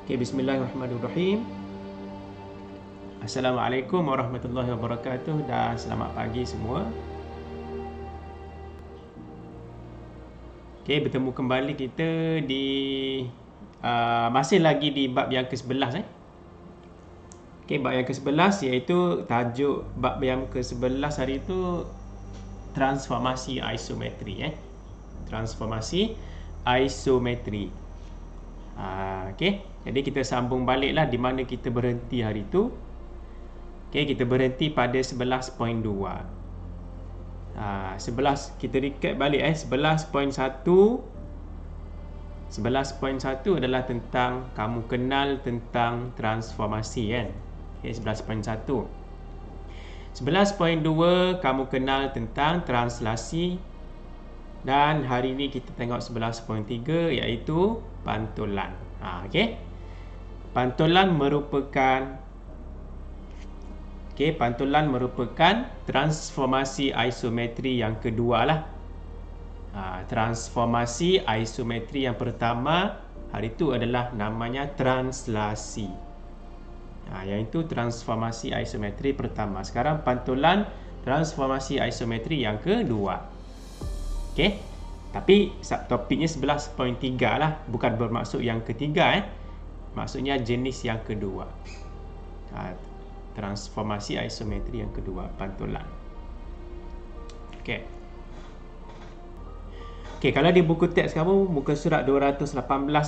Okay, bismillahirrahmanirrahim. Assalamualaikum warahmatullahi wabarakatuh dan selamat pagi semua. Okay, bertemu kembali kita di masih lagi di bab yang ke-11 Okay, bab yang ke-11 iaitu tajuk bab yang ke-11 hari itu transformasi isometri Transformasi isometri. Okay, jadi kita sambung baliklah di mana kita berhenti hari itu. Okay, kita berhenti pada 11.2. 11 kita recap balik 11.1 adalah tentang kamu kenal tentang transformasi kan. Okay, 11.1. 11.2 kamu kenal tentang translasi. Dan hari ini kita tengok 11.3 iaitu pantulan. Okey. Pantulan merupakan transformasi isometri yang kedua lah. Transformasi isometri yang pertama hari itu adalah namanya translasi. Iaitu transformasi isometri pertama. Sekarang pantulan transformasi isometri yang kedua. Okey. Tapi topiknya 11.3 lah, bukan bermaksud yang ketiga Maksudnya jenis yang kedua. Transformasi isometri yang kedua, pantulan. Okey. Okey, kalau di buku teks kamu muka surat 218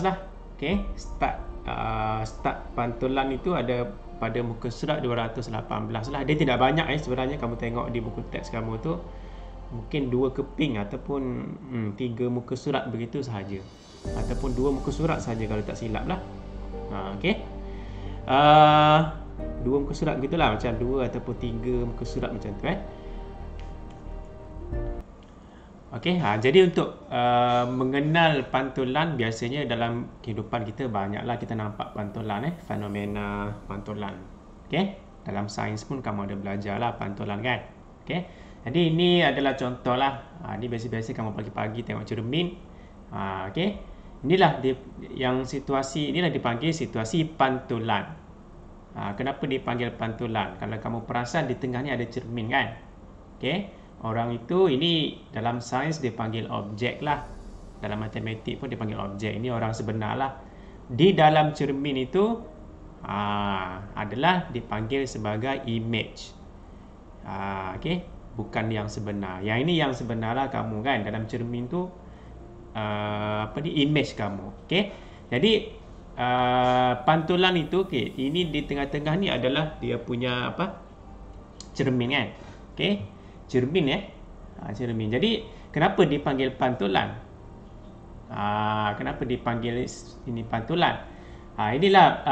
lah. Okey, start pantulan itu ada pada muka surat 218 lah. Dia tidak banyak sebenarnya, kamu tengok di buku teks kamu tu mungkin 2 keping ataupun 3 muka surat begitu sahaja, ataupun 2 muka surat sahaja kalau tak silap lah. Okey, 2 muka surat begitulah, macam 2 ataupun 3 muka surat macam tu Okey, jadi untuk mengenal pantulan, biasanya dalam kehidupan kita banyaklah kita nampak pantulan fenomena pantulan. Okey, dalam sains pun kamu ada belajarlah pantulan kan. Okey, jadi ini adalah contoh lah. Ini biasa-biasa kamu pagi-pagi tengok cermin. Okey, inilah yang situasi, inilah dipanggil situasi pantulan. Kenapa dipanggil pantulan? Kalau kamu perasan di tengah ni ada cermin kan. Okey, orang itu, ini dalam sains dipanggil objek lah. Dalam matematik pun dipanggil objek. Ini orang sebenar lah. Di dalam cermin itu adalah dipanggil sebagai image. Okey, bukan yang sebenar. Yang ini yang sebenar lah kamu kan. Dalam cermin tu image kamu. Okey, jadi pantulan itu, ini di tengah-tengah ni adalah dia punya cermin kan. Okey, cermin cermin. Jadi kenapa dipanggil pantulan? Kenapa dipanggil ini pantulan? Inilah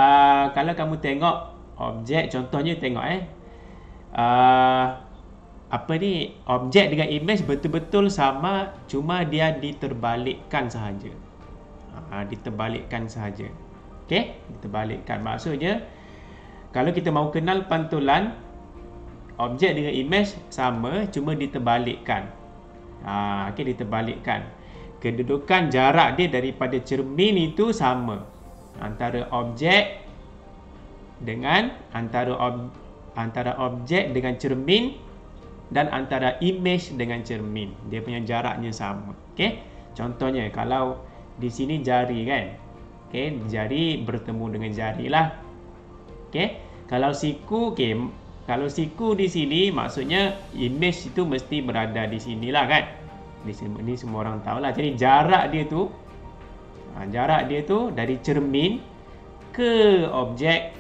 kalau kamu tengok objek, contohnya tengok objek dengan image betul-betul sama, cuma dia diterbalikkan sahaja. Diterbalikkan sahaja. Okey, diterbalikkan. Maksudnya kalau kita mahu kenal pantulan, objek dengan image sama, cuma diterbalikkan. Okey, diterbalikkan. Kedudukan jarak dia daripada cermin itu sama. Antara objek dengan antara objek dengan cermin, dan antara image dengan cermin, dia punya jaraknya sama. Okey, contohnya kalau di sini jari kan. Okey, jari bertemu dengan jari lah. Okey, kalau siku, kalau siku di sini, maksudnya image itu mesti berada di sinilah kan. Di sini, ini semua orang tahu lah. Jadi jarak dia tu dari cermin ke objek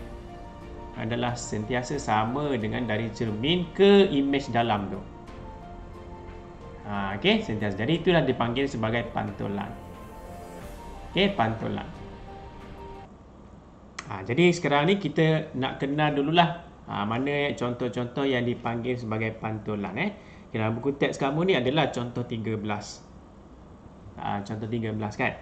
adalah sentiasa sama dengan dari cermin ke image dalam tu. Okey, sentiasa. Jadi itulah dipanggil sebagai pantulan. Okey, pantulan. Jadi sekarang ni kita nak kenal dululah mana contoh-contoh yang dipanggil sebagai pantulan. Dalam buku teks kamu ni adalah contoh 13. Contoh 13 kan.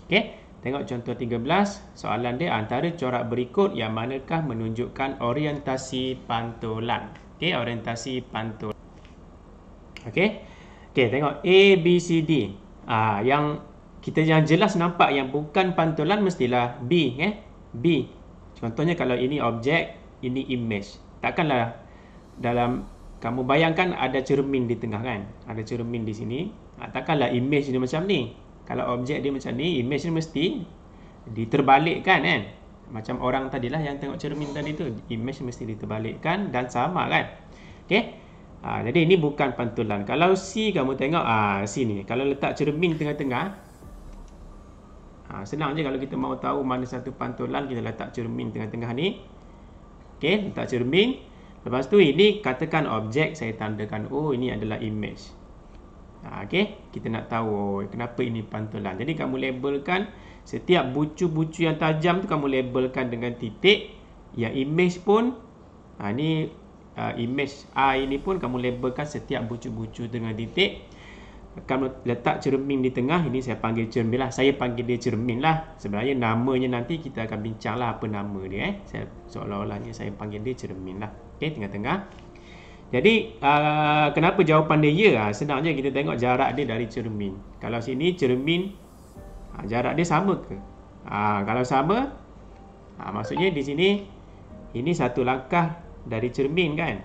Okey, tengok contoh 13. Soalan dia, antara corak berikut yang manakah menunjukkan orientasi pantulan? Okey, orientasi pantulan. Okey. Okey, tengok A, B, C, D. Yang kita yang jelas nampak yang bukan pantulan mestilah B, B. Contohnya kalau ini objek, ini image. Takkanlah dalam kamu bayangkan ada cermin di tengah kan? Ada cermin di sini. Takkanlah image dia macam ni. Kalau objek dia macam ni, image dia mesti diterbalikkan kan? Macam orang tadilah yang tengok cermin tadi tu, image mesti diterbalikkan dan sama kan? Okey. Jadi ini bukan pantulan. Kalau C kamu tengok sini. Kalau letak cermin tengah-tengah, senang je kalau kita mahu tahu mana satu pantulan, kita letak cermin tengah-tengah ni. Okey, letak cermin. Lepas tu ini katakan objek, saya tandakan ini adalah image. Okey, kita nak tahu kenapa ini pantulan. Jadi kamu labelkan setiap bucu-bucu yang tajam tu kamu labelkan dengan titik. Yang image pun ni image A ini pun kamu labelkan setiap bucu-bucu dengan titik. Kamu letak cermin di tengah. Ini saya panggil cermin lah. Saya panggil dia cermin lah. Sebenarnya namanya nanti kita akan bincang lah apa nama dia. Seolah-olahnya saya panggil dia cermin lah. Okey, tengah-tengah. Jadi kenapa jawapan dia ya? Senang je, kita tengok jarak dia dari cermin. Kalau sini cermin, jarak dia sama ke? Kalau sama, maksudnya di sini ini satu langkah dari cermin kan.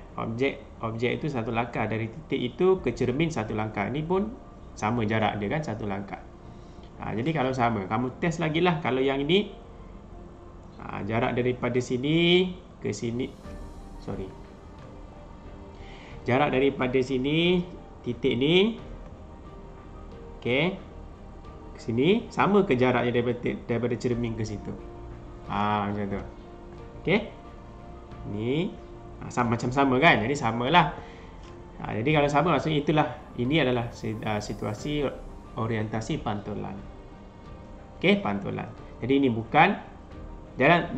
Objek itu satu langkah dari titik itu ke cermin satu langkah. Ini pun sama jarak dia kan, satu langkah. Jadi kalau sama, kamu test lagi lah. Kalau yang ini jarak daripada sini ke sini, jarak daripada sini titik ni, okey, ke sini sama ke jaraknya daripada cermin ke situ? Macam tu. Okey, ni macam sama kan, jadi samalah. Jadi kalau sama maksudnya itulah, ini adalah situasi orientasi pantulan. Okey, pantulan. Jadi ini bukan. Dan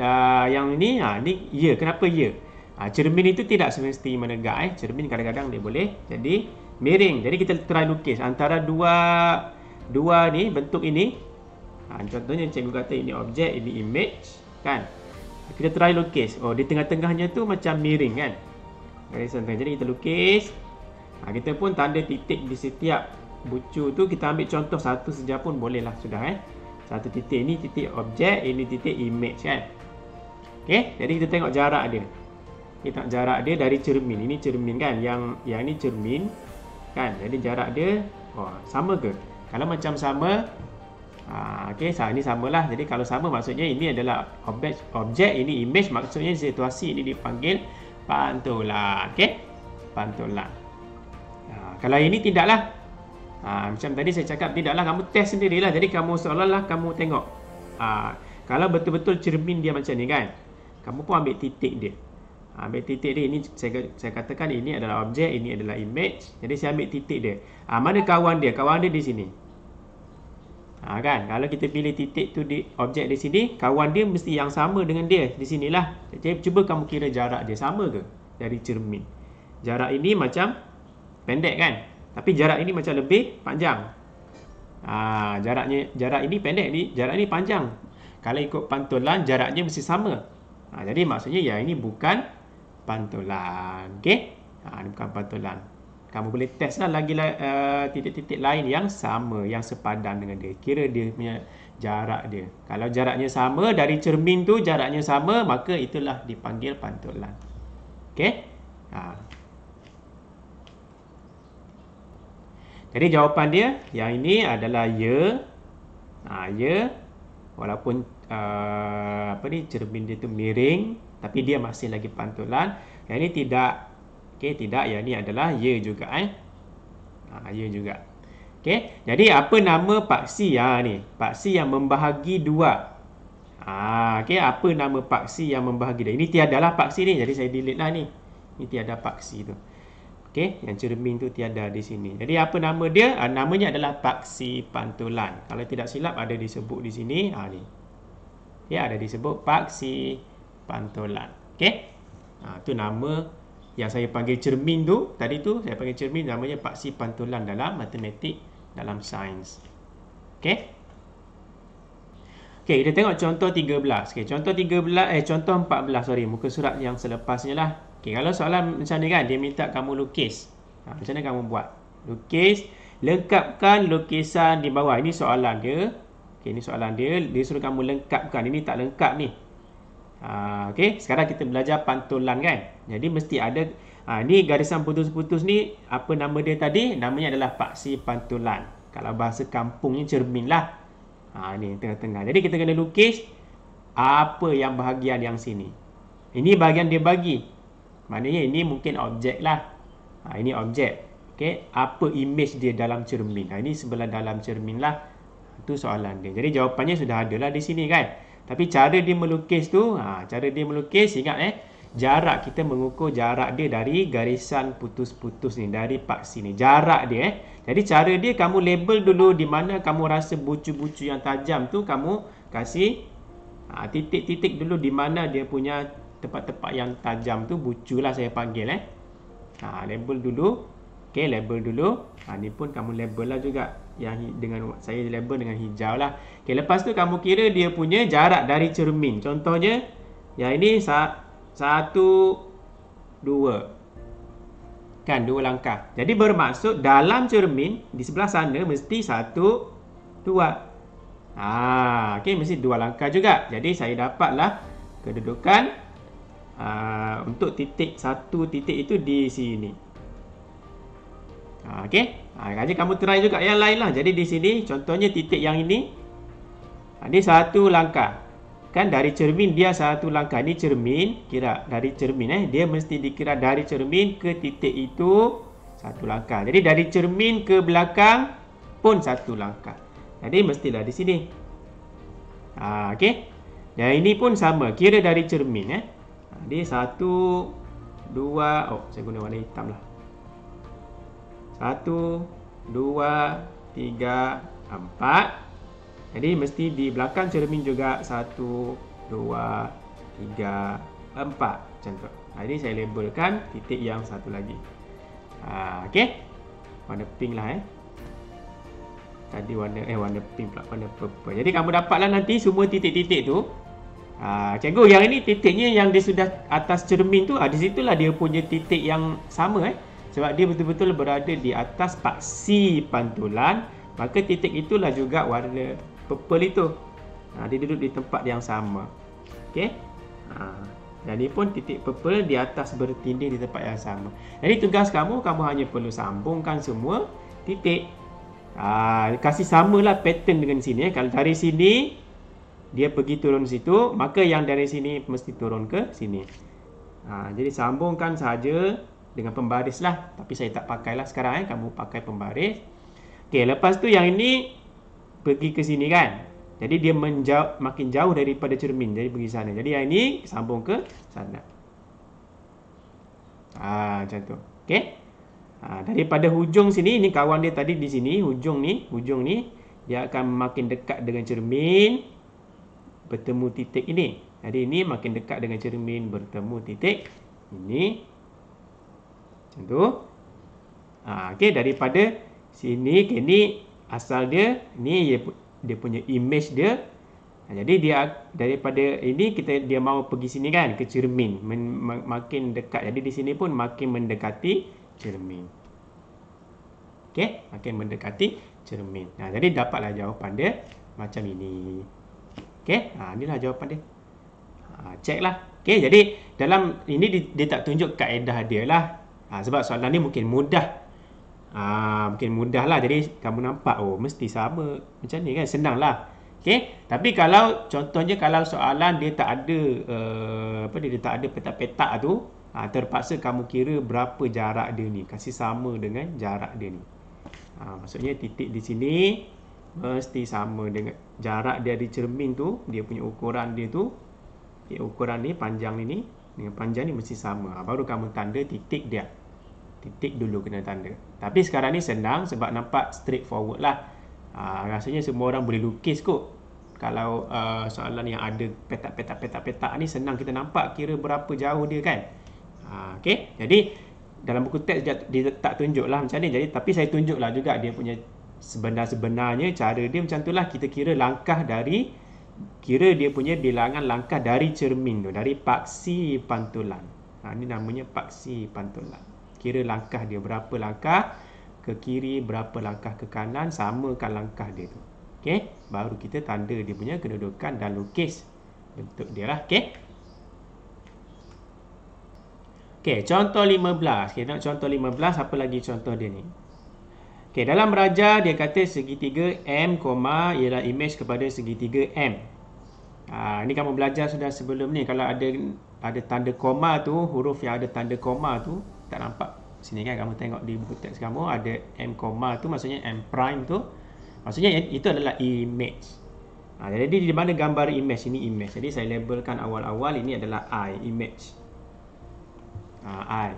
yang ini ni ya. Kenapa ya? Cermin itu tidak semesti menegak. Cermin kadang-kadang dia boleh jadi miring. Jadi kita try lukis antara dua ni bentuk ini. Contohnya cikgu kata ini objek, ini image kan. Kita try lukis. Di tengah-tengahnya tu macam miring kan. Jadi kita lukis. Kita pun tanda titik di setiap bucu tu. Kita ambil contoh satu saja pun boleh lah sudah Satu titik ni titik objek, ini titik image kan. Okey, jadi kita tengok jarak dia. Kita tengok jarak dia dari cermin. Ini cermin kan. Yang ni cermin kan. Jadi jarak dia sama ke? Kalau macam sama, okey, ini samalah. Jadi kalau sama maksudnya ini adalah objek, ini image, maksudnya situasi ini dipanggil pantulan. Okey, pantulan. Kalau ini tidaklah, macam tadi saya cakap tidaklah, kamu test sendirilah. Jadi kamu seolah-olah kamu tengok. Kalau betul-betul cermin dia macam ni kan, kamu pun ambil titik dia. Ambil titik dia. Ini saya katakan ini adalah objek, ini adalah image. Jadi saya ambil titik dia. Mana kawan dia? Kawan dia di sini. Kan, kalau kita pilih titik tu di objek di sini, kawan dia mesti yang sama dengan dia di sinilah. Jadi cuba kamu kira jarak dia sama ke dari cermin. Jarak ini macam pendek kan, tapi jarak ini macam lebih panjang. Jarak ini pendek, jarak ini panjang. Kalau ikut pantulan jaraknya mesti sama. Jadi maksudnya ya ini bukan pantulan. Okey, ini bukan pantulan. Kamu boleh test lah lagi titik-titik lain yang sama, yang sepadan dengan dia. Kira dia punya jarak dia. Kalau jaraknya sama dari cermin tu, jaraknya sama, maka itulah dipanggil pantulan. Okey. Jadi jawapan dia yang ini adalah ya. Ya. Walaupun cermin dia tu miring, tapi dia masih lagi pantulan. Yang ini tidak. Okey, tidak. Yang ini adalah ya juga. Ya juga. Okey, jadi apa nama paksi ni? Paksi yang membahagi dua. Okey, apa nama paksi yang membahagi dua? Ini tiadalah paksi ni, jadi saya delete lah ni. Ini tiada paksi tu. Okey, yang cermin tu tiada di sini. Jadi apa nama dia? Namanya adalah paksi pantulan. Kalau tidak silap ada disebut di sini. Ni. Ya, ada disebut paksi pantulan. Okey. Tu nama yang saya panggil cermin tu. Tadi tu saya panggil cermin, namanya paksi pantulan dalam matematik, dalam sains. Okey. Okey, kita tengok contoh 13. Okey, contoh 14, muka surat yang selepasnya lah. Okey, kalau soalan macam ni kan, dia minta kamu lukis. Macam mana kamu buat? Lukis Lengkapkan lukisan di bawah. Ini soalan dia. Okey, ini soalan dia. Dia suruh kamu lengkapkan. Ini tak lengkap ni. Okey, sekarang kita belajar pantulan kan. Jadi mesti ada. Ni garisan putus-putus ni, apa nama dia tadi? Namanya adalah paksi pantulan. Kalau bahasa kampungnya cermin lah. Ni tengah-tengah. Jadi kita kena lukis apa yang bahagian yang sini. Ini bahagian dia bagi. Maknanya ini mungkin objek lah. Ini objek. Okey, apa image dia dalam cermin? Ini sebelah dalam cermin lah. Itu soalan dia. Jadi jawapannya sudah ada lah di sini kan. Tapi cara dia melukis tu, cara dia melukis, ingat jarak, kita mengukur jarak dia dari garisan putus-putus ni, dari paksi ni. Jarak dia Jadi cara dia, kamu label dulu di mana kamu rasa bucu-bucu yang tajam tu, kamu kasih titik-titik dulu di mana dia punya tempat-tempat yang tajam tu, bucu lah saya panggil label dulu. Okey, label dulu. Ni pun kamu label lah juga. Yang dengan saya label dengan hijau lah. Okey, lepas tu kamu kira dia punya jarak dari cermin. Contohnya, yang ini 1, 2. Kan, 2 langkah. Jadi bermaksud dalam cermin, di sebelah sana mesti 1, 2. Okey, mesti 2 langkah juga. Jadi saya dapatlah kedudukan untuk satu titik itu di sini. Okey. Jadi kamu try juga yang lain lah. Jadi di sini contohnya titik yang ini. Ini 1 langkah. Kan dari cermin dia 1 langkah. Ini cermin, kira dari cermin dia mesti dikira dari cermin ke titik itu 1 langkah. Jadi dari cermin ke belakang pun 1 langkah. Jadi mestilah di sini. Okey. Dan ini pun sama, kira dari cermin Jadi 1, 2, saya guna warna hitam lah. 1, 2, 3, 4. Jadi mesti di belakang cermin juga 1, 2, 3, 4 macam tu. Ini saya labelkan titik yang satu lagi. Okey. Warna pink lah Tadi warna pink pula, warna purple. Jadi kamu dapatlah nanti semua titik-titik tu. Cikgu, yang ini titiknya yang dia sudah atas cermin tu, di situlah dia punya titik yang sama sebab dia betul-betul berada di atas paksi pantulan. Maka titik itulah juga warna purple itu. Dia duduk di tempat yang sama. Okey. Dan ini pun titik purple di atas bertindih di tempat yang sama. Jadi tugas kamu hanya perlu sambungkan semua titik. Kasih samalah pattern dengan sini. Kalau dari sini dia pergi turun situ, maka yang dari sini mesti turun ke sini. Jadi sambungkan saja dengan pembaris lah. Tapi saya tak pakai lah sekarang kamu pakai pembaris. Okey, lepas tu yang ini pergi ke sini kan. Jadi dia makin jauh daripada cermin. Jadi pergi sana. Jadi yang ini sambung ke sana. Macam tu. Okey. Daripada hujung sini, ini kawan dia tadi di sini, hujung ni dia akan makin dekat dengan cermin, bertemu titik ini. Jadi ini makin dekat dengan cermin, bertemu titik ini. Macam tu. Okey, daripada sini ke ni asal dia, ni dia punya image dia. Jadi dia daripada ini dia mau pergi sini kan, ke cermin, makin dekat. Jadi di sini pun makin mendekati cermin. Okey, makin mendekati cermin. Jadi dapatlah jawapan dia macam ini. Okey, inilah jawapan dia. Ceklah. Okey, jadi dalam ini dia tak tunjuk kaedah dia lah. Sebab soalan ni mungkin mudah. Mungkin mudah lah. Jadi kamu nampak, mesti sama macam ni kan, senang lah. Okey, tapi kalau contohnya kalau soalan dia tak ada dia tak ada petak-petak tu, terpaksa kamu kira berapa jarak dia ni, kasih sama dengan jarak dia ni. Maksudnya titik di sini mesti sama dengan jarak dia di cermin tu, dia punya ukuran dia tu, ukuran ni panjang ni dengan panjang ni mesti sama. Baru kamu tanda titik dia. Titik dulu kena tanda. Tapi sekarang ni senang sebab nampak straightforward lah. Rasanya semua orang boleh lukis kot. Kalau soalan yang ada petak-petak ni senang kita nampak kira berapa jauh dia kan. Okey, jadi dalam buku teks dia tak tunjuklah macam ni. Jadi tapi saya tunjuklah juga dia punya sebenarnya cara dia macam itulah. Kita kira langkah kira dia punya bilangan langkah dari cermin tu, dari paksi pantulan. Ini namanya paksi pantulan. Kira langkah dia berapa langkah ke kiri, berapa langkah ke kanan, samakan langkah dia tu. Okey, baru kita tanda dia punya kedudukan dan lukis bentuk dia lah. Okey. Okey, contoh 15. Kita tengok contoh 15, apa lagi contoh dia ni? Okey, dalam raja dia kata segitiga M, ialah imej kepada segitiga M. Ini kamu belajar sudah sebelum ni. Kalau ada tanda koma tu, huruf yang ada tanda koma tu tak nampak sini kan, kamu tengok di buku teks kamu ada M koma tu, maksudnya M prime tu, maksudnya itu adalah image. Jadi di mana gambar image, ini image. Jadi saya labelkan awal-awal, ini adalah I, image. I.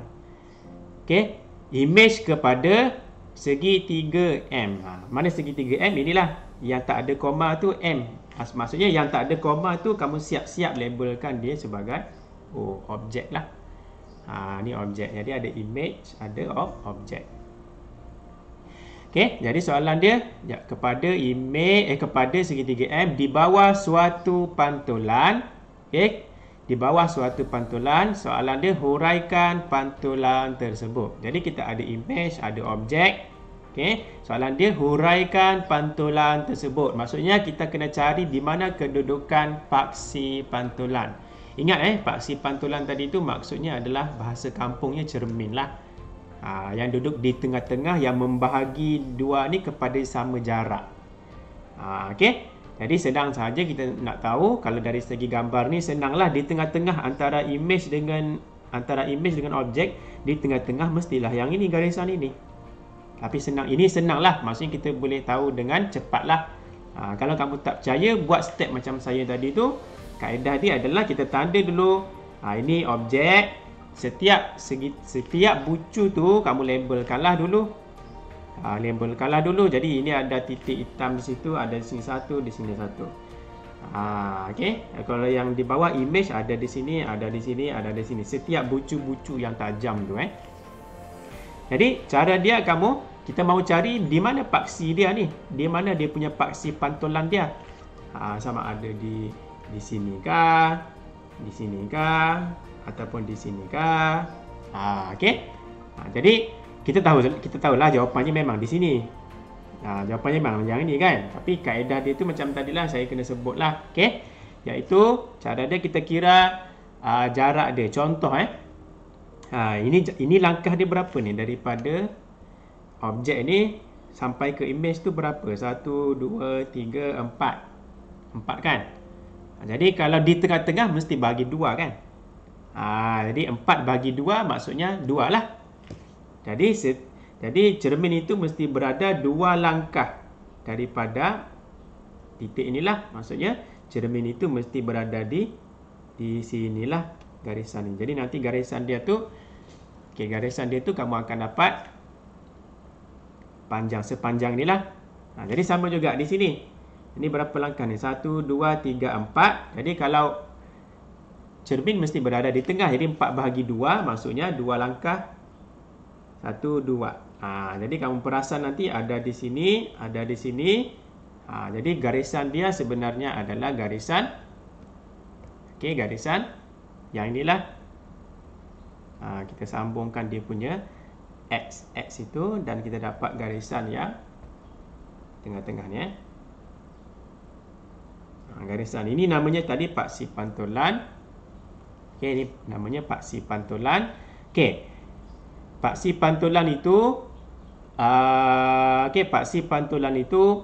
Okey, image kepada segitiga M. Mana segitiga M? Inilah yang tak ada koma tu M. Maksudnya yang tak ada koma tu kamu siap-siap labelkan dia sebagai objek lah. Ni objek. Jadi ada image, ada objek. Okey, jadi soalan dia kepada image kepada segitiga M di bawah suatu pantulan. Okey, di bawah suatu pantulan, soalan dia huraikan pantulan tersebut. Jadi kita ada image, ada objek. Okey, soalan dia huraikan pantulan tersebut. Maksudnya kita kena cari di mana kedudukan paksi pantulan. Ingat paksi pantulan tadi tu maksudnya adalah bahasa kampungnya cermin lah. Yang duduk di tengah-tengah yang membahagi dua ni kepada sama jarak. Okey. Jadi sedang sahaja kita nak tahu, kalau dari segi gambar ni senanglah, di tengah-tengah antara image dengan objek, di tengah-tengah mestilah yang ini, garisan ini. Tapi ini senanglah, maksudnya kita boleh tahu dengan cepatlah. Kalau kamu tak percaya, buat step macam saya tadi tu. Kaedah dia adalah kita tanda dulu. Ini objek. Setiap bucu tu kamu labelkanlah dulu. Labelkanlah dulu. Jadi ini ada titik hitam di situ, ada di sini satu, di sini satu. Okey. Kalau yang di bawah image ada di sini, ada di sini, ada di sini. Setiap bucu-bucu yang tajam tu Jadi cara dia kita mau cari di mana paksi dia ni. Di mana dia punya paksi pantulan dia. Sama ada di sini kah? Di sini kah? Ataupun di sini kah? Okey. Jadi kita tahulah jawapannya memang di sini. Jawapannya memang yang ini kan. Tapi kaedah dia tu macam tadilah saya kena sebutlah. Okey. Iaitu cara dia kita kira jarak dia. Contoh ini langkah dia berapa ni daripada objek ni sampai ke image tu berapa? 1 2 3 4. 4 kan? Jadi kalau di tengah-tengah mesti bagi 2 kan? Jadi 4 bagi 2 maksudnya 2 lah. Jadi cermin itu mesti berada 2 langkah daripada titik inilah. Maksudnya cermin itu mesti berada di sinilah garisan ini. Jadi nanti garisan dia tu, garisan dia tu kamu akan dapat sepanjang inilah. Jadi sama juga di sini. Ini berapa langkah ni? 1 2 3 4. Jadi kalau cermin mesti berada di tengah, jadi 4 bahagi 2 maksudnya 2 langkah. 1 2. Jadi kamu perasan nanti ada di sini, ada di sini. Jadi garisan dia sebenarnya adalah garisan garisan yang inilah. Kita sambungkan dia punya X itu dan kita dapat garisan yang tengah-tengah ni garisan ini namanya tadi paksi pantulan. Ini namanya paksi pantulan. Paksi pantulan itu paksi pantulan itu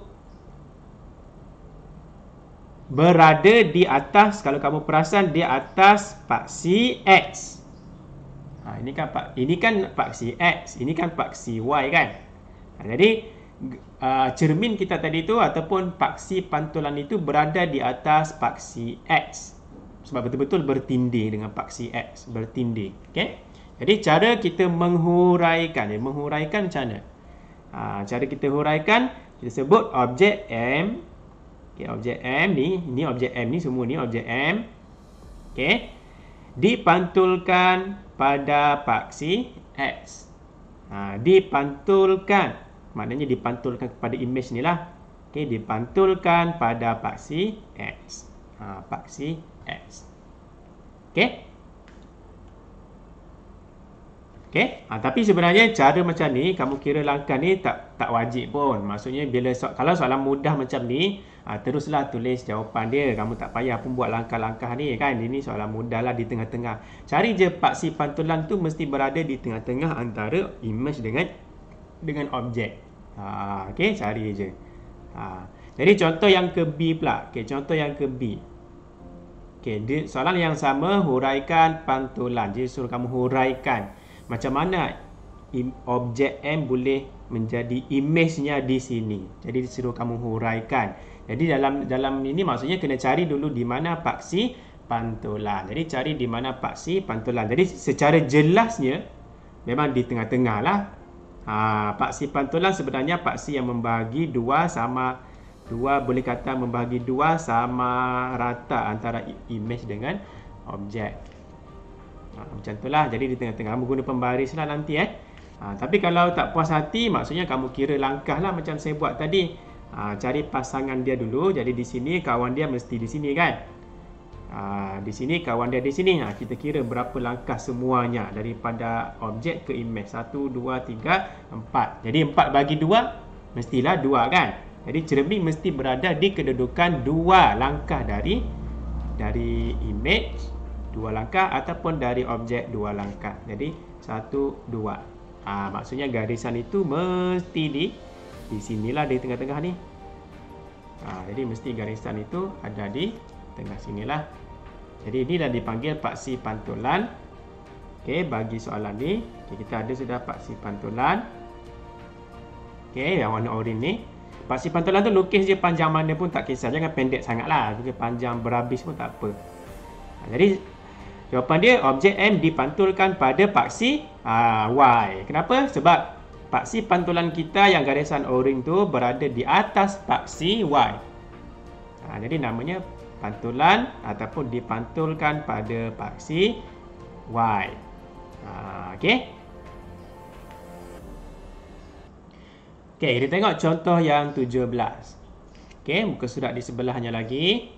berada di atas, kalau kamu perasan, di atas paksi X. Ini kan paksi X, ini kan paksi Y kan. Jadi cermin kita tadi itu ataupun paksi pantulan itu berada di atas paksi X. Sebab betul-betul bertindih dengan paksi X, bertindih. Jadi cara kita menghuraikan, menghuraikan macam mana? Cara kita huraikan, kita sebut objek M. Objek M ni, ini objek M ni, semua ni objek M. Dipantulkan pada paksi X. Dipantulkan, maknanya dipantulkan kepada image ni lah. Dipantulkan pada paksi X. Paksi X. Okey, tapi sebenarnya cara macam ni, kamu kira langkah ni tak wajib pun. Maksudnya bila kalau soalan mudah macam ni, teruslah tulis jawapan dia. Kamu tak payah pun buat langkah-langkah ni kan. Ini soalan mudah lah di tengah-tengah. Cari je paksi pantulan tu mesti berada di tengah-tengah antara image dengan objek. Okey, cari je. Jadi contoh yang ke B pula. Okey, contoh yang ke B. Okey, soalan yang sama, huraikan pantulan. Jadi suruh kamu huraikan. Macam mana objek M boleh menjadi image-nya di sini. Jadi disuruh kamu huraikan. Jadi dalam ini maksudnya kena cari dulu di mana paksi pantulan. Jadi cari di mana paksi pantulan. Jadi secara jelasnya memang di tengah-tengah lah. Paksi pantulan sebenarnya paksi yang membahagi dua boleh kata membahagi dua sama rata antara image dengan objek. Macam itulah. Jadi di tengah-tengah kamu guna pembaris lah nanti tapi kalau tak puas hati, maksudnya kamu kira langkah lah macam saya buat tadi. Cari pasangan dia dulu. Jadi di sini kawan dia mesti di sini kan. Di sini kawan dia di sini. Kita kira berapa langkah semuanya daripada objek ke image. 1, 2, 3, 4. Jadi 4 bagi 2 mestilah 2 kan. Jadi cermin mesti berada di kedudukan 2 langkah dari image 2 langkah ataupun dari objek 2 langkah. Jadi 1, 2. Maksudnya garisan itu mesti di sinilah, di tengah-tengah ni. Jadi mesti garisan itu ada di tengah sinilah. Jadi inilah dipanggil paksi pantulan. Okey, bagi soalan ni, kita ada sudah paksi pantulan. Okey, yang warna oranye ni. Paksi pantulan tu lukis je panjang mana pun tak kisah. Jangan pendek sangatlah. Lukis panjang berhabis pun tak apa. Jadi jawapan dia, objek M dipantulkan pada paksi Y. Kenapa? Sebab paksi pantulan kita yang garisan O-ring tu berada di atas paksi Y. Jadi namanya pantulan ataupun dipantulkan pada paksi Y. Okey. Okey, kita tengok contoh yang 17. Okey, muka surat di sebelahnya lagi.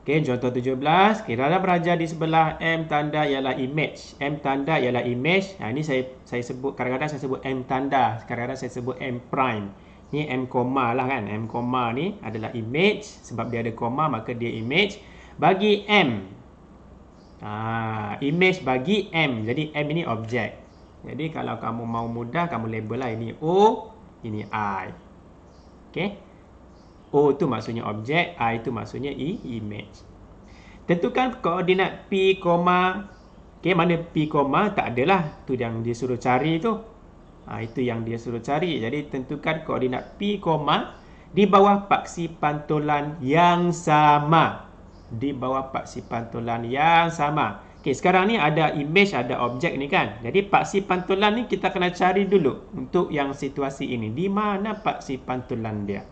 Okey, contoh 17. Okey, dalam raja di sebelah M tanda ialah image. M tanda ialah image. Ini saya sebut, kadang-kadang saya sebut M tanda, kadang-kadang saya sebut M prime. Ni M koma lah kan. M koma ni adalah image. Sebab dia ada koma maka dia image. Bagi M. Image bagi M. Jadi M ini objek. Jadi kalau kamu mau mudah, kamu label lah. Ini O, ini I. Okey. O itu maksudnya objek, I itu maksudnya image. Tentukan koordinat P, okey, mana P, tak adalah. Itu yang dia suruh cari tu. Itu yang dia suruh cari. Jadi tentukan koordinat P, di bawah paksi pantulan yang sama. Di bawah paksi pantulan yang sama. Okey, sekarang ni ada image, ada objek ni kan. Jadi paksi pantulan ni kita kena cari dulu untuk yang situasi ini. Di mana paksi pantulan dia?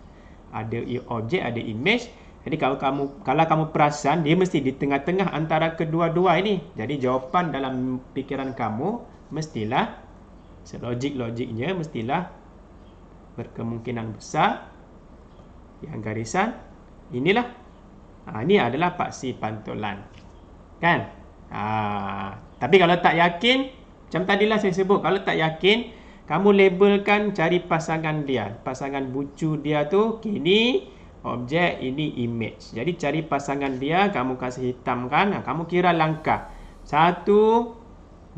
Ada objek, ada image. Jadi kalau kamu perasan, dia mesti di tengah-tengah antara kedua-dua ini. Jadi jawapan dalam fikiran kamu mestilah, selogik-logiknya mestilah berkemungkinan besar yang garisan inilah. Ini adalah paksi pantulan. Kan? Tapi kalau tak yakin, macam tadilah saya sebut, kalau tak yakin, kamu labelkan, cari pasangan dia. Pasangan bucu dia tu, ini objek, ini image. Jadi cari pasangan dia, kamu kasih hitamkan. Kamu kira langkah. 1, 2.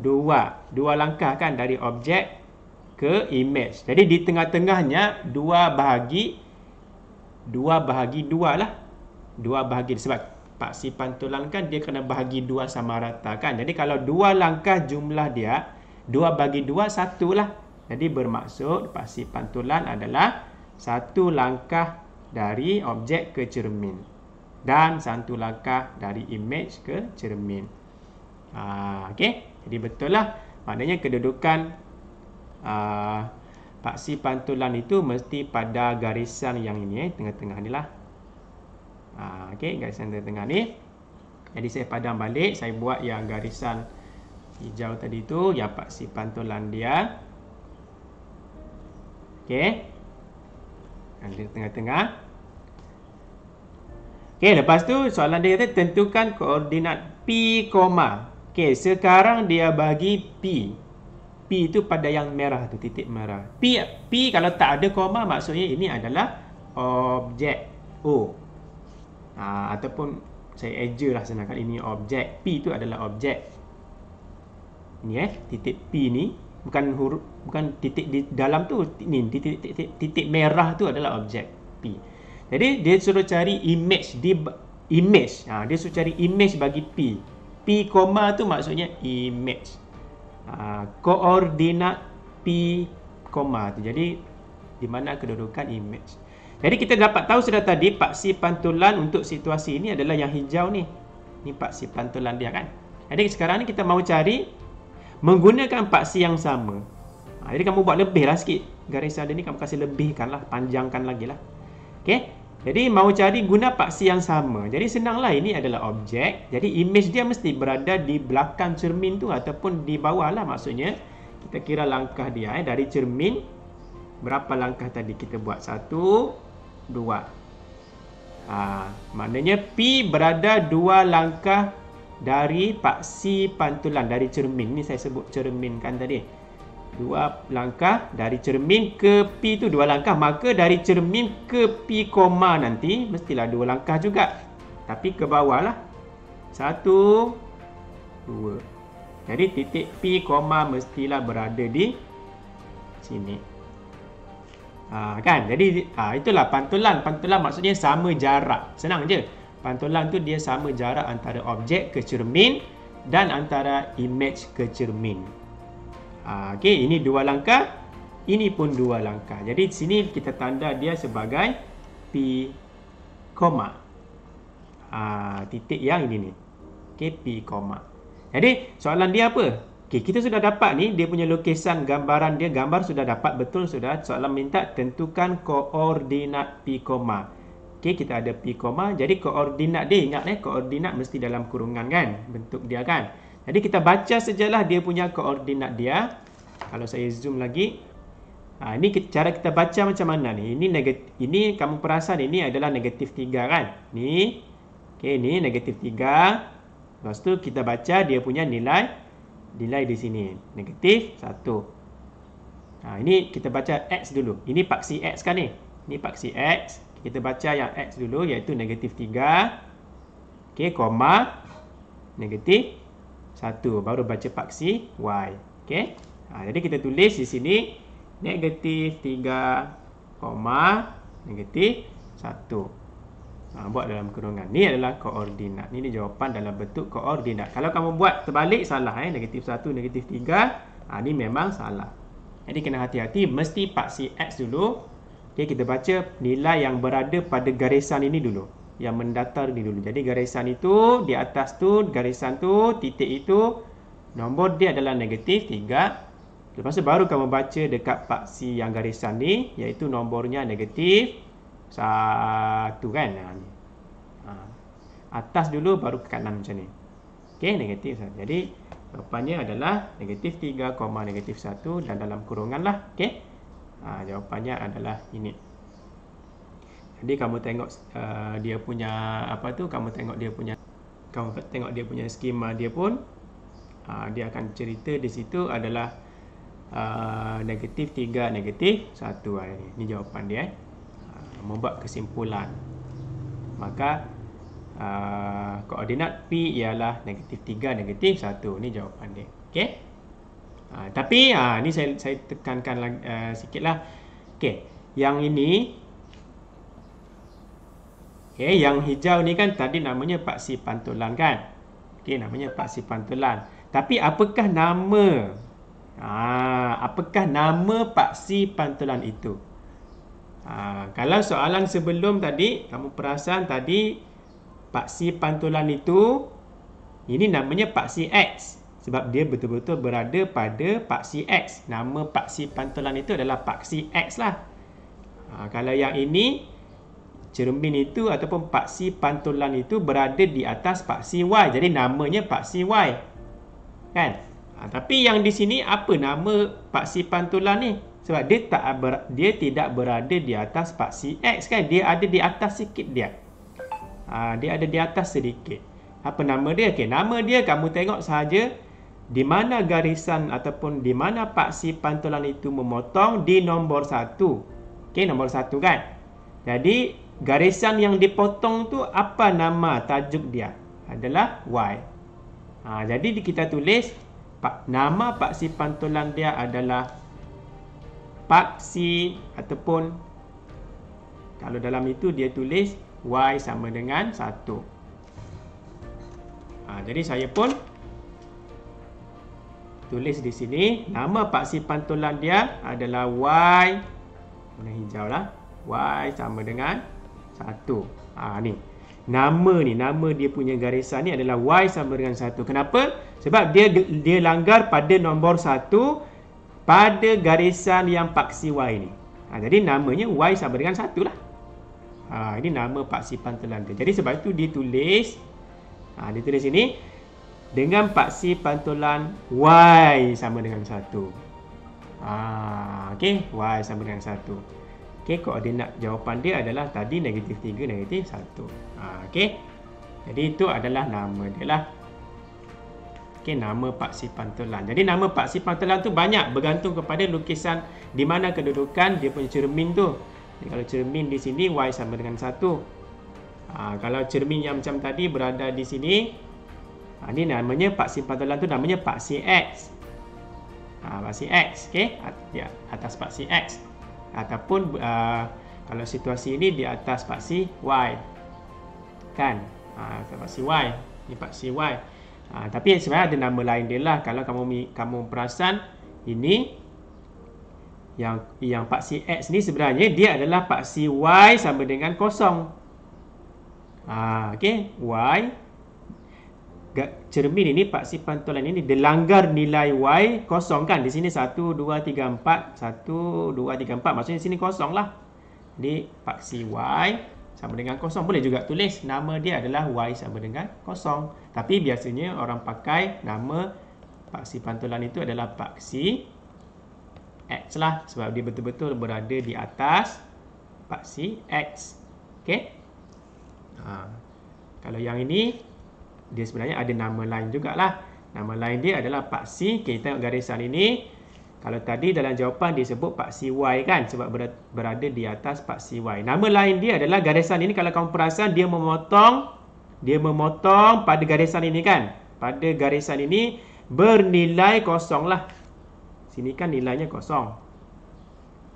2 langkah kan dari objek ke image. Jadi di tengah-tengahnya 2 bahagi 2 lah. 2 bahagi. Sebab paksi pantulan kan dia kena bahagi 2 sama rata kan. Jadi kalau 2 langkah jumlah dia, 2 bagi 2, 1 lah. Jadi bermaksud paksi pantulan adalah 1 langkah dari objek ke cermin dan 1 langkah dari image ke cermin. Okey, jadi betul lah. Maknanya kedudukan paksi pantulan itu mesti pada garisan yang ini, tengah-tengah ni lah. Okey, garisan tengah-tengah ni. Jadi saya padam balik, saya buat yang garisan hijau tadi tu, yang paksi pantulan dia. Okey. Di tengah-tengah. Okey, lepas tu soalan dia kata tentukan koordinat P, okey, sekarang dia bagi P. P itu pada yang merah tu, titik merah. P kalau tak ada koma maksudnya ini adalah objek O. Ataupun saya eja lah senang, ini objek. P itu adalah objek. Ini titik P ni bukan titik di dalam tu, ni titik merah tu adalah objek P. Jadi dia suruh cari image dia suruh cari image bagi P. P koma tu maksudnya image. Koordinat P koma tu. Jadi di mana kedudukan image. Jadi kita dapat tahu sudah tadi paksi pantulan untuk situasi ini adalah yang hijau ni. Ni paksi pantulan dia kan. Jadi sekarang ni kita mau cari menggunakan paksi yang sama. Jadi kamu buat lebih lah sikit. Garisan dia ni kamu kasih lebihkan lah, panjangkan lagi lah. Okey. Jadi mau cari guna paksi yang sama. Jadi senanglah, ini adalah objek. Jadi image dia mesti berada di belakang cermin tu ataupun di bawah lah maksudnya. Kita kira langkah dia dari cermin. Berapa langkah tadi kita buat? 1, 2. Maknanya P berada 2 langkah dari paksi pantulan, dari cermin. Ini saya sebut cermin kan tadi. 2 langkah dari cermin ke P tu 2 langkah. Maka dari cermin ke P koma nanti mestilah 2 langkah juga. Tapi ke bawah lah. 1, 2. Jadi titik P koma mestilah berada di sini. Kan? Jadi itulah pantulan. Pantulan maksudnya sama jarak. Senang je. Pantulan tu dia sama jarak antara objek ke cermin dan antara image ke cermin. Okey, ini 2 langkah, ini pun 2 langkah. Jadi di sini kita tanda dia sebagai P koma. Titik yang ini ni. Okey, P koma. Jadi soalan dia apa? Okey, kita sudah dapat ni dia punya lukisan gambaran dia, gambar sudah dapat betul sudah. Soalan minta tentukan koordinat P koma. Okey, kita ada P koma. Jadi koordinat dia, ingat koordinat mesti dalam kurungan kan, bentuk dia kan. Jadi kita baca sajalah dia punya koordinat dia. Kalau saya zoom lagi. Ini cara kita baca macam mana ni. Ini kamu perasan ini adalah negatif 3 kan. Ni. Okey, ni negatif 3. Lepas tu kita baca dia punya nilai di sini. Negatif 1. Ini kita baca X dulu. Ini paksi X kan ni. Ini paksi X. Kita baca yang X dulu iaitu negatif 3. Okey, koma. Negatif 1, baru baca paksi Y. Okey. Jadi kita tulis di sini negatif 3, negatif 1. Buat dalam kurungan. Ni adalah koordinat. Ini jawapan dalam bentuk koordinat. Kalau kamu buat terbalik salah negatif 1, negatif 3. Ni memang salah. Jadi kena hati-hati, mesti paksi X dulu. Okey, kita baca nilai yang berada pada garisan ini dulu. Yang mendatar ni dulu. Jadi garisan itu di atas tu, garisan tu, titik itu nombor dia adalah negatif 3. Lepas tu baru kamu baca dekat paksi yang garisan ni iaitu nombornya negatif 1 kan. Atas dulu baru ke kanan macam ni. Okey, negatif 1. Jadi jawapannya adalah negatif 3, negatif 1 dan dalam kurungan lah. Okey. Jawapannya adalah ini. Jadi kamu tengok dia punya kamu tengok dia punya skema dia pun dia akan cerita di situ adalah negatif 3, negatif 1. Ini jawapan dia. Membuat kesimpulan. Maka koordinat P ialah negatif 3, negatif 1. Ini jawapan dia. Okey. Tapi ni saya tekankan sikitlah. Okey, yang ini yang hijau ni kan tadi namanya paksi pantulan kan. Okey, namanya paksi pantulan. Tapi apakah nama paksi pantulan itu? Kalau soalan sebelum tadi kamu perasan tadi paksi pantulan itu ini namanya paksi X sebab dia betul-betul berada pada paksi X. Nama paksi pantulan itu adalah paksi X lah. Kalau yang ini cermin itu ataupun paksi pantulan itu berada di atas paksi Y. Jadi namanya paksi Y. Kan? Tapi yang di sini apa nama paksi pantulan ni? Sebab dia tidak berada di atas paksi X kan? Dia ada di atas sikit dia. Dia ada di atas sedikit. Apa nama dia? Okey, nama dia kamu tengok sahaja di mana garisan ataupun di mana paksi pantulan itu memotong di nombor 1. Okey, nombor 1 kan. Jadi garisan yang dipotong tu apa nama tajuk dia? Adalah Y. Jadi kita tulis nama paksi pantulan dia adalah paksi, ataupun kalau dalam itu dia tulis Y sama dengan 1. Jadi saya pun tulis di sini nama paksi pantulan dia adalah Y, warna hijau lah, Y sama dengan 1. Ni nama dia punya garisan ni adalah Y sama dengan 1. Kenapa? Sebab dia langgar pada nombor 1 pada garisan yang paksi Y ni. Jadi namanya Y sama dengan 1 lah. Ini nama paksi pantulan dia. Jadi sebab itu ditulis ini dengan paksi pantulan Y sama dengan 1. Okey, Y sama dengan 1. Okey, koordinat jawapan dia adalah tadi negatif 3, negatif 1. Okey. Jadi itu adalah nama dia lah. Okey, nama paksi pantulan. Jadi nama paksi pantulan tu banyak bergantung kepada lukisan di mana kedudukan dia punya cermin tu. Jadi, kalau cermin di sini Y sama dengan 1. Kalau cermin yang macam tadi berada di sini, ini namanya paksi pantulan tu namanya paksi X. Paksi X, okey, di atas paksi X. Ataupun kalau situasi ini di atas paksi Y, kan? Paksi Y, ini paksi Y. Tapi sebenarnya ada nama lain dia lah. Kalau kamu perasan, ini yang paksi X ni sebenarnya dia adalah paksi Y sama dengan 0. Okey, Y cermin ini, paksi pantulan ini dilanggar nilai Y 0 kan. Di sini 1, 2, 3, 4, 1, 2, 3, 4, maksudnya di sini 0 lah. Jadi paksi Y sama dengan 0. Boleh juga tulis nama dia adalah Y sama dengan 0. Tapi biasanya orang pakai nama paksi pantulan itu adalah paksi X lah, sebab dia betul-betul berada di atas paksi X. Okey. Kalau yang ini dia sebenarnya ada nama lain jugalah. Nama lain dia adalah paksi. Kita tengok garisan ini. Kalau tadi dalam jawapan disebut paksi Y kan, sebab berada di atas paksi Y. Nama lain dia adalah garisan ini. Kalau kamu perasan, dia memotong pada garisan ini kan. Pada garisan ini bernilai 0 lah. Sini kan nilainya 0.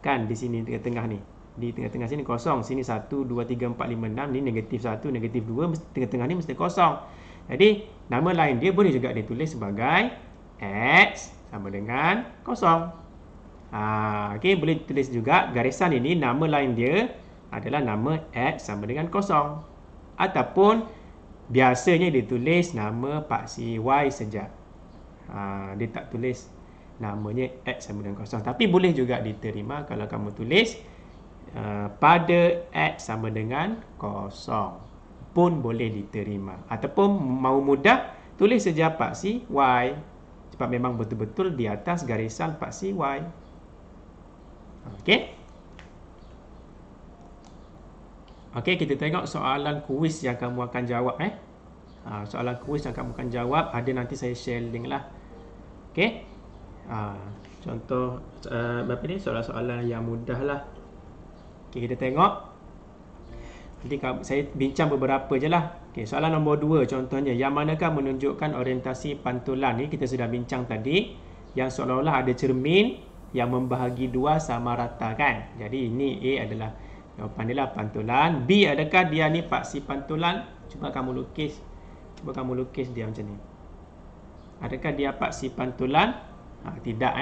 Kan di sini tengah-tengah ni. Di tengah-tengah sini 0. Sini 1, 2, 3, 4, 5, 6. Ni negatif 1, negatif 2. Tengah-tengah ni mesti 0. Jadi, nama lain dia boleh juga ditulis sebagai X sama dengan 0. Okey, boleh tulis juga garisan ini, nama lain dia adalah nama X sama dengan 0. Ataupun, biasanya ditulis nama paksi Y saja. Dia tak tulis namanya X sama dengan 0. Tapi boleh juga diterima kalau kamu tulis pada X sama dengan 0. Pun boleh diterima. Ataupun mau mudah, tulis saja paksi Y. Sebab memang betul-betul di atas garisan paksi Y. Okey. Okey, kita tengok soalan kuis yang kamu akan jawab. Soalan kuis yang kamu akan jawab, ada nanti saya share link lah. Okey. Contoh, berapa ni? Soalan-soalan yang mudah lah. Okey, kita tengok. Nanti saya bincang beberapa je lah. Okay, soalan nombor 2 contohnya. Yang manakah menunjukkan orientasi pantulan? Ni kita sudah bincang tadi. Yang seolah-olah ada cermin yang membahagi 2 sama rata kan. Jadi ini A adalah jawapan dia lah pantulan. B, adakah dia ni paksi pantulan? Cuba kamu lukis dia macam ni. Adakah dia paksi pantulan? Tidak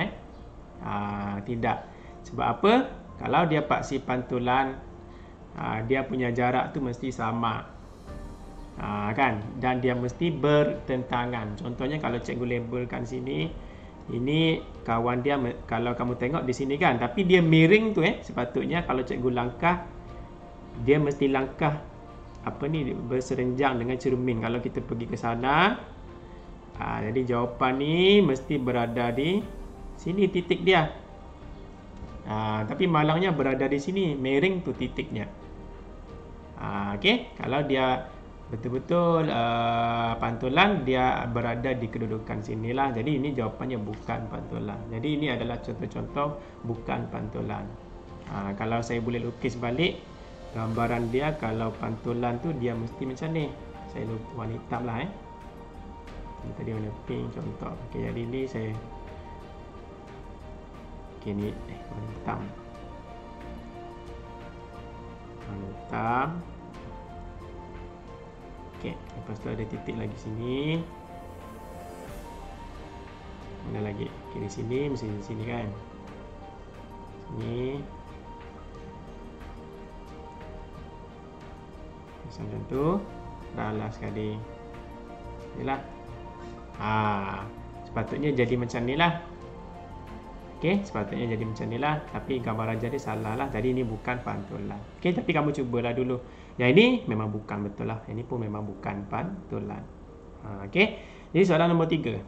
tidak. Sebab apa? Kalau dia paksi pantulan, dia punya jarak tu mesti sama, kan, dan dia mesti bertentangan. Contohnya kalau cikgu labelkan sini, ini kawan dia, kalau kamu tengok di sini kan, tapi dia miring tu sepatutnya kalau cikgu langkah, dia mesti langkah berserenjang dengan cermin. Kalau kita pergi ke sana, jadi jawapan ni mesti berada di sini titik dia. Tapi malangnya berada di sini, miring tu titiknya. Okey, kalau dia betul-betul pantulan dia berada di kedudukan sinilah. Jadi ini jawapannya bukan pantulan. Jadi ini adalah contoh-contoh bukan pantulan. Kalau saya boleh lukis balik gambaran dia, kalau pantulan tu dia mesti macam ni. Saya warna hitam lah Ini tadi warna pink contoh. Okey, jadi ni saya ni warna hitam. Warna hitam. Okey, lepas tu ada titik lagi sini. Mana lagi? Okey, di sini, mesti di sini kan. Sini. Macam tu. Dah lah sekali. Inilah. Sepatutnya jadi macam ni lah. Okey, sepatutnya jadi macam ni lah. Tapi gambaran jadi salah lah. Jadi ini bukan pantulan. Okey, tapi kamu cubalah dulu. Yang ini memang bukan betul lah. Ini pun memang bukan pantulan. Okey, jadi soalan nombor 3.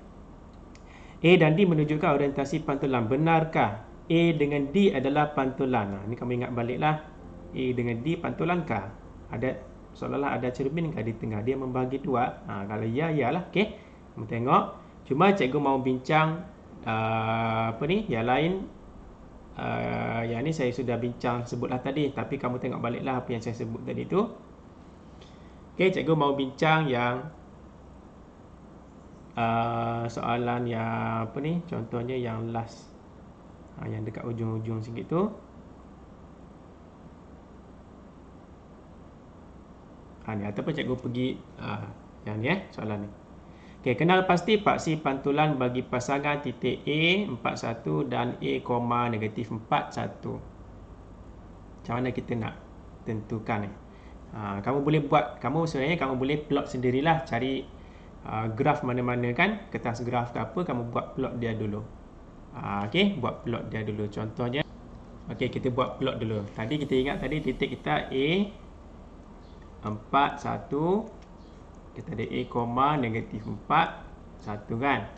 A dan D menunjukkan orientasi pantulan. Benarkah A dengan D adalah pantulan? Ini kamu ingat balik lah. A dengan D pantulankah? Ada seolah-olah ada cermin kat di tengah. Dia membagi dua. Kalau ya, yalah. Okey. Kamu tengok. Cuma cikgu mau bincang yang lain. Yang ni saya sudah bincang sebutlah tadi. Tapi kamu tengok baliklah apa yang saya sebut tadi tu. Okey, cikgu mau bincang yang soalan yang contohnya yang last. Yang dekat ujung-ujung sikit tu. Ni ataupun cikgu pergi yang ni soalan ni. Okey, kenal pasti paksi pantulan bagi pasangan titik A 41 dan A, negatif 41. Macam mana kita nak tentukan ni? Kamu boleh buat, sebenarnya kamu boleh plot sendirilah, cari graf mana-mana kan, kertas graf ke apa, kamu buat plot dia dulu. Okey, buat plot dia dulu. Contohnya, okey, kita buat plot dulu. Tadi kita ingat tadi titik kita A 41, kita ada A, negatif 41 kan.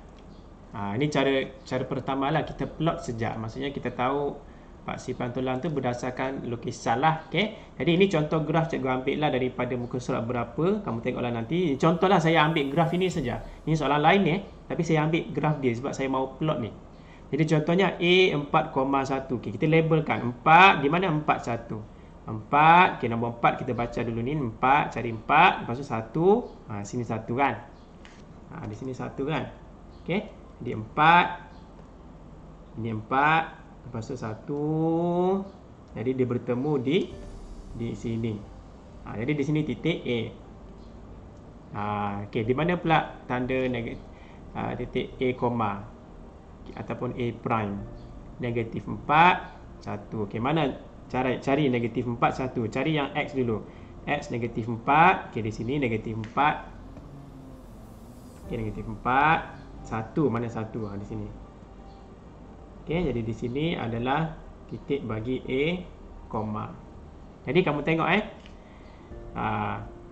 Ini cara pertama lah, kita plot sejak. Maksudnya kita tahu paksi pantulan tu berdasarkan lukisan lah. Okay? Jadi ini contoh graf cikgu ambil lah daripada muka surat berapa. Kamu tengoklah nanti. Contoh lah saya ambil graf ini saja. Ini soalan lain ni tapi saya ambil graf dia sebab saya mau plot ni. Jadi contohnya A 4,1. Okay, kita labelkan 4, di mana 41? 4, okay, nombor 4 kita baca dulu ni. 4, cari 4, lepas tu 1. Sini 1 kan. Di sini 1 kan. Okey. Jadi 4. Ini 4. Lepas tu 1. Jadi dia bertemu di sini. Jadi di sini titik A. Okey, di mana pula tanda titik A, ataupun A prime. Negatif 4, 1. Okey, mana cari negatif 4, 1. Cari yang X dulu. X negatif 4. Okey, di sini negatif 4. Okey, negatif 4. 1. Mana 1? Di sini. Okey, jadi di sini adalah titik bagi A, Jadi kamu tengok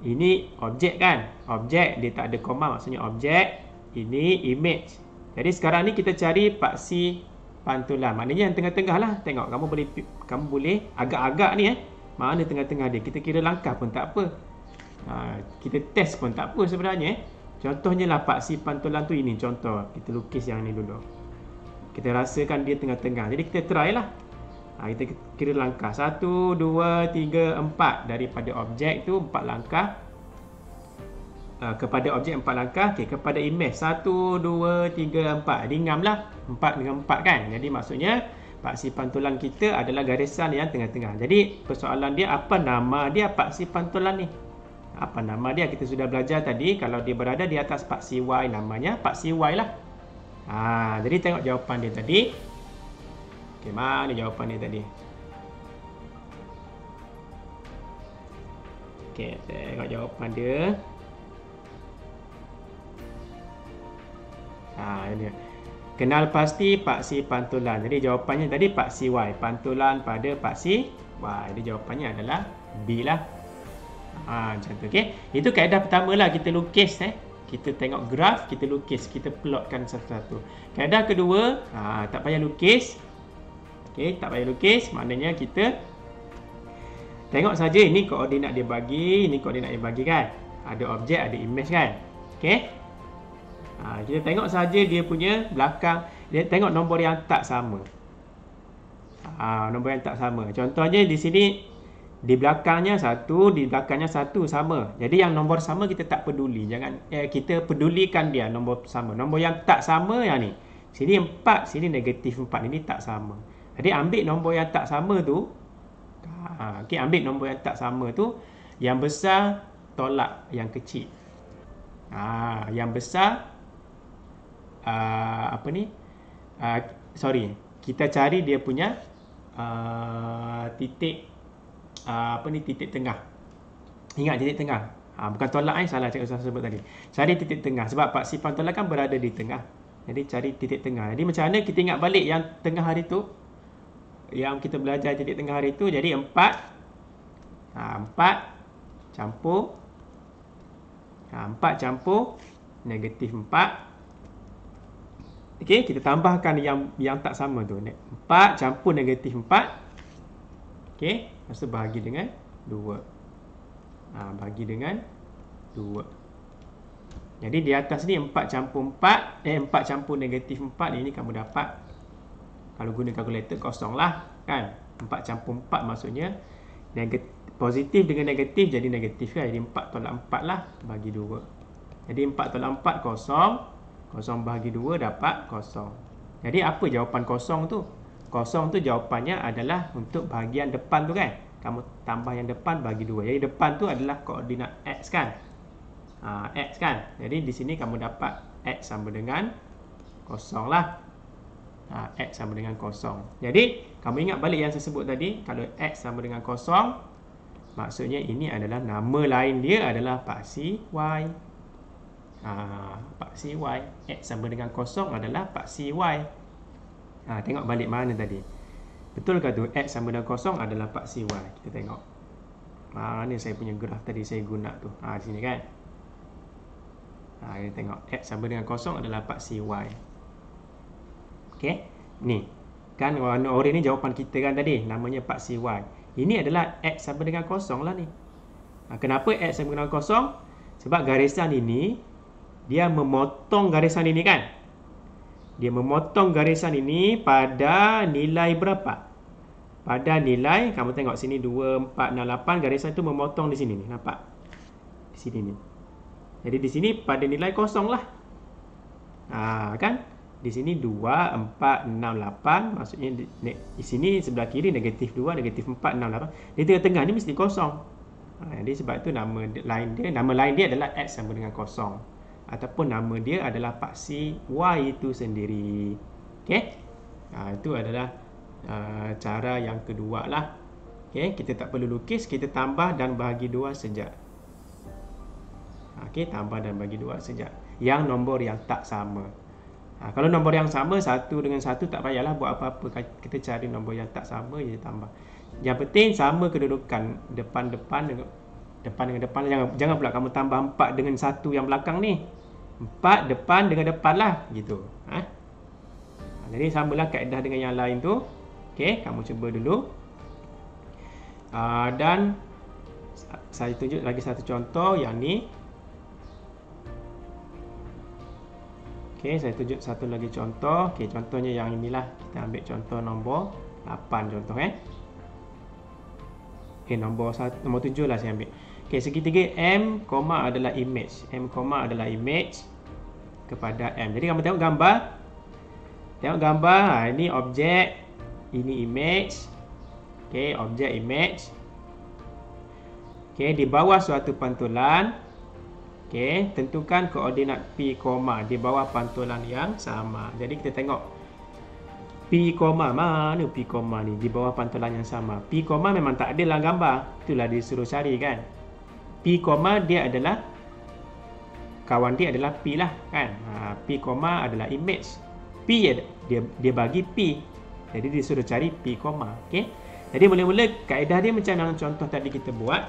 ini objek kan? Objek, dia tak ada koma, maksudnya objek. Ini image. Jadi sekarang ni kita cari paksi pantulan. Maknanya yang tengah-tengah lah. Tengok, kamu boleh agak-agak ni mana tengah-tengah dia. Kita kira langkah pun tak apa. Kita test pun tak apa sebenarnya. Contohnya lah paksi pantulan tu ini. Contoh, kita lukis yang ni dulu. Kita rasakan dia tengah-tengah. Jadi kita try lah. Kita kira langkah. 1, 2, 3, 4. Daripada objek tu 4 langkah. Kepada objek 4 langkah. Okay, kepada image 1, 2, 3, 4. Jadi ngam lah 4 dengan 4 kan. Jadi maksudnya paksi pantulan kita adalah garisan yang tengah-tengah. Jadi persoalan dia, apa nama dia paksi pantulan ni? Apa nama dia? Kita sudah belajar tadi. Kalau dia berada di atas paksi Y, namanya paksi Y lah. Jadi tengok jawapan dia tadi. Okay, mana jawapan dia tadi? Okay, tengok jawapan dia. Ini. Kenal pasti paksi pantulan. Jadi jawapannya tadi paksi Y. Pantulan pada paksi Y. Jadi jawapannya adalah B lah. Macam tu. Okay. Itu kaedah pertama lah. Kita lukis. Kita tengok graf. Kita lukis. Kita plotkan satu-satu. Kaedah kedua. Tak payah lukis. Okay. Tak payah lukis. Maknanya kita tengok saja. Ini koordinat dia bagi. Ini koordinat dia bagi kan. Ada objek, ada image kan. Okey. Kita tengok saja dia punya belakang. Dia tengok nombor yang tak sama. Nombor yang tak sama. Contohnya di sini di belakangnya 1, di belakangnya 1 sama. Jadi yang nombor sama kita tak peduli. Jangan kita pedulikan dia nombor sama. Nombor yang tak sama yang ni. Sini 4, sini negatif 4. Ini tak sama. Jadi ambil nombor yang tak sama tu. Okey, ambil nombor yang tak sama tu, yang besar tolak yang kecil. Yang besar kita cari dia punya titik titik tengah. Ingat titik tengah. Bukan tolak, salah saya sebut tadi. Cari titik tengah sebab paksi pantulan kan berada di tengah. Jadi cari titik tengah. Jadi macam mana kita ingat balik yang tengah hari tu? Yang kita belajar titik tengah hari tu. Jadi 4 campur 4 campur negatif 4. Okey, kita tambahkan yang tak sama tu. 4 campur negatif 4. Okey, lepas tu bahagi dengan 2. Bagi dengan 2. Jadi di atas ni 4 campur 4, 4 campur negatif 4, ini kamu dapat, kalau guna kalkulator kosong lah kan. 4 campur 4 maksudnya positif dengan negatif jadi negatif kan. Jadi 4 tolak 4 lah, bagi 2. Jadi 4 tolak 4 kosong. Kosong bahagi 2 dapat kosong. Jadi apa jawapan kosong tu? Kosong tu jawapannya adalah untuk bahagian depan tu kan. Kamu tambah yang depan bagi 2. Jadi depan tu adalah koordinat X kan. X kan. Jadi di sini kamu dapat X sama dengan kosong lah. X sama dengan kosong. Jadi kamu ingat balik yang saya sebut tadi. Kalau X sama dengan kosong, maksudnya ini adalah nama lain dia adalah paksi Y. Paksi Y. X sama dengan kosong adalah paksi Y. Tengok balik mana tadi. Betul ke tu? X sama dengan kosong adalah paksi Y. Kita tengok. Mana saya punya graf tadi saya guna tu. Di sini kan. Kita tengok. X sama dengan kosong adalah paksi Y. Okey. Ni. Kan warna oranye ni jawapan kita kan tadi. Namanya paksi Y. Ini adalah X sama dengan kosong lah ni. Kenapa X sama dengan kosong? Sebab garisan ini, dia memotong garisan ini kan. Dia memotong garisan ini pada nilai berapa? Pada nilai, kamu tengok sini 2, 4, 6, 8. Garisan itu memotong di sini ni. Nampak? Di sini ni. Jadi di sini pada nilai kosong lah. Kan? Di sini 2, 4, 6, 8. Maksudnya di sini sebelah kiri negatif 2, negatif 4, 6, 8. Di tengah-tengah ni mesti kosong. Jadi sebab itu nama lain dia adalah X sama dengan kosong. Ataupun nama dia adalah paksi Y itu sendiri. Okey? Itu adalah cara yang kedua lah. Okey, kita tak perlu lukis, kita tambah dan bahagi 2 saja. Okey, tambah dan bagi 2 saja. Yang nombor yang tak sama. Kalau nombor yang sama, 1 dengan 1 tak payahlah buat apa-apa. Kita cari nombor yang tak sama, je tambah. Yang penting sama kedudukan depan-depan dengan depan. Jangan pula kamu tambah 4 dengan 1 yang belakang ni. 4 depan dengan depan lah. Gitu. Jadi samalah kaedah dengan yang lain tu. Okey, kamu cuba dulu. Dan saya tunjuk lagi satu contoh yang ni. Okey, saya tunjuk satu lagi contoh. Okey, contohnya yang inilah. Kita ambil contoh nombor 8 contoh nombor 7 lah saya ambil. Okey, segitiga M, adalah image. M, adalah image kepada M. Jadi kamu tengok gambar. Tengok gambar, ini objek, ini image. Okey, objek image. Okey, di bawah suatu pantulan. Okey, tentukan koordinat P, di bawah pantulan yang sama. Jadi kita tengok P, mana P, ni di bawah pantulan yang sama. P, memang tak ada dalam gambar. Itulah disuruh cari kan. P, dia adalah kawan dia adalah P lah kan. P, adalah image. P dia bagi P. Jadi disuruh cari P, okey. Jadi mula-mula kaedah dia macam yang contoh tadi kita buat.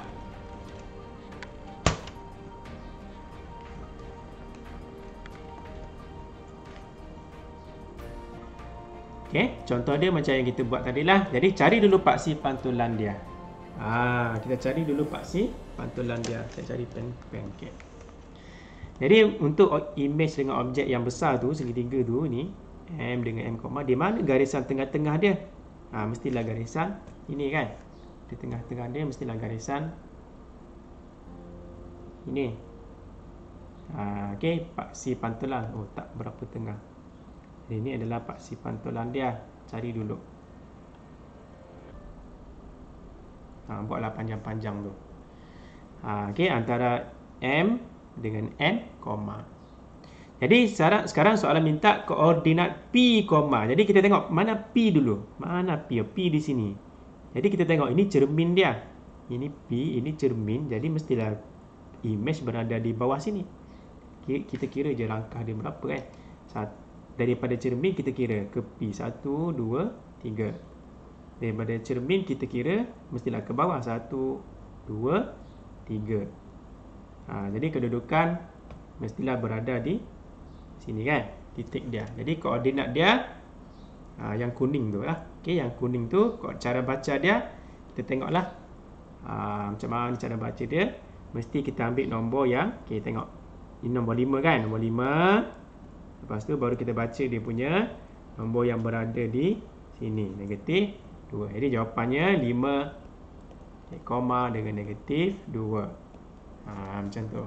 Okey, contoh dia macam yang kita buat tadi lah. Jadi cari dulu paksi pantulan dia. Kita cari dulu paksi pantulan dia. Kita cari pancake. Jadi untuk image dengan objek yang besar tu, segitiga tu ni, M dengan M, di mana garisan tengah-tengah dia? Mestilah garisan ini kan. Di tengah-tengah dia mestilah garisan ini. Okey, paksi pantulan. Oh, tak berapa tengah. Jadi ini adalah paksi pantulan dia. Cari dulu. Buatlah panjang-panjang tu. Okey, antara M dengan N, koma. Jadi sekarang soalan minta koordinat P, koma. Jadi kita tengok mana P dulu. Mana P? P di sini. Jadi kita tengok ini cermin dia. Ini P, ini cermin. Jadi mestilah image berada di bawah sini. Kita kira je langkah dia berapa kan. Daripada cermin kita kira ke P. 1, 2, 3. Daripada cermin kita kira mestilah ke bawah. 1, 2, 3. Jadi kedudukan mestilah berada di sini kan. Titik dia. Jadi koordinat dia yang kuning tu lah. Okey, yang kuning tu cara baca dia kita tengoklah. Macam mana cara baca dia. Mesti kita ambil nombor yang tengok. Ini nombor 5 kan. Nombor 5. Lepas tu baru kita baca dia punya nombor yang berada di sini. Negatif 2. Jadi jawapannya 5 koma dengan negatif 2. Macam tu.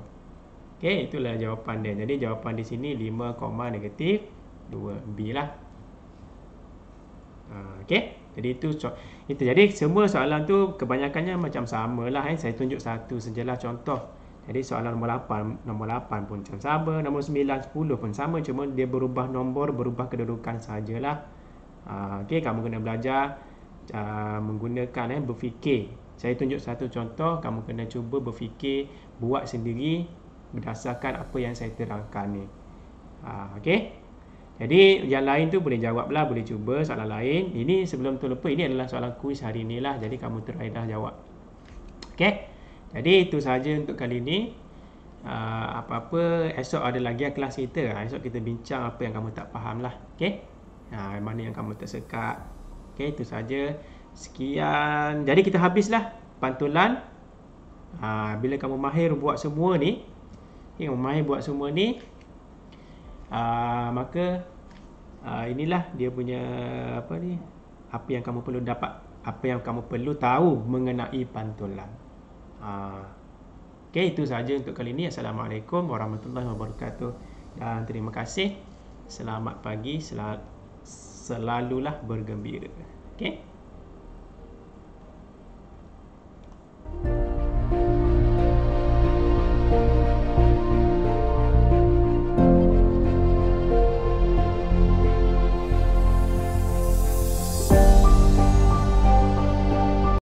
Okey, itulah jawapan dia. Jadi jawapan di sini 5, negatif 2. B lah. Okey. Jadi itu. Jadi semua soalan tu kebanyakannya macam sama lah. Saya tunjuk satu sajalah contoh. Jadi soalan nombor 8 pun macam sama. Nombor 9, 10 pun sama. Cuma dia berubah nombor, berubah kedudukan sajalah. Okey, kamu kena belajar menggunakan berfikir. Saya tunjuk satu contoh, kamu kena cuba berfikir, buat sendiri berdasarkan apa yang saya terangkan ni. Okey. Jadi yang lain tu boleh jawablah, boleh cuba soalan lain. Ini sebelum tu lupa, ini adalah soalan kuis hari ni lah. Jadi kamu try dah jawab. Okey. Jadi itu sahaja untuk kali ni. Apa-apa esok ada lagi kelas kita. Esok kita bincang apa yang kamu tak faham lah. Okey. Mana yang kamu tersekat. Okey, itu sahaja. Sekian. Jadi kita habislah pantulan. Bila kamu mahir buat semua ni, maka inilah dia punya apa yang kamu perlu dapat, apa yang kamu perlu tahu mengenai pantulan. Okey, itu sahaja untuk kali ini. Assalamualaikum warahmatullahi wabarakatuh dan terima kasih. Selamat pagi, selalulah bergembira. Okey.